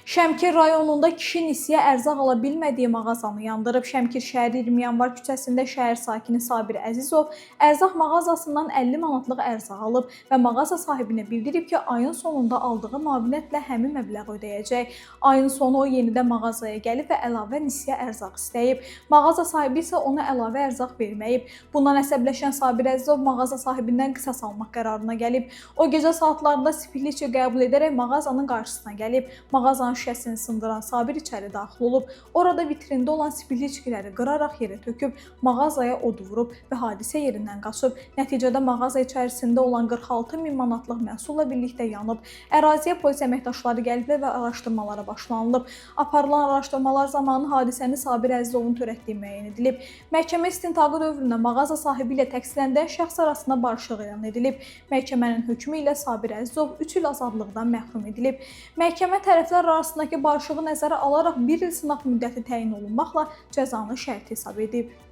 Şəmkir rayonunda kişi nisiyə ərzaq ala bilmədiyi mağazanı yandırıb. Şəmkir şəhəri 20 yanvar küçəsində şəhər sakini Sabir Əzizov ərzaq mağazasından 50 manatlıq ərzaq alıb və mağaza sahibinə bildirib ki, ayın sonunda aldığı müavinətlə həmin məbləği ödəyəcək. Ayın sonu o yenidən mağazaya gəlib və əlavə nisiyə ərzaq istəyib. Mağaza sahibi isə ona əlavə ərzaq verməyib. Bundan əsəbləşən Sabir Əzizov mağaza sahibindən qisas almaq qərarına gəlib. O gecə saatlarında spirtli qəbul edərək mağazanın qarşısına gəlib. Mağazanın şüşəsini sındıran Sabir içəri daxil olub. Orada vitrində olan spirtli içkiləri qıraraq yerə töküb, mağazaya od vurub və hadisə yerindən qaçıb. Nəticədə mağaza içərisində olan 46 min manatlıq məhsulla birlikdə yanıb. Əraziyə polis əməkdaşları gəliblər və araşdırmalara başlanılıb. Aparılan araşdırmalar zamanı hadisəni Sabir Əzizovun törətdiyi müəyyən edilib. Məhkəmə istintaqı dövründə mağaza sahibi ilə təqsirləndirilən şəxs arasında barışıq elan edilib. Məhkəmənin hökmü ilə Sabir Əzizov 3 il azadlıqdan məhrum edilib. Məhkəmə tərəflər arasındakı barışığı nəzərə alaraq 1 il sınaq müddəti təyin olunmaqla cəzanı şərti hesab edib.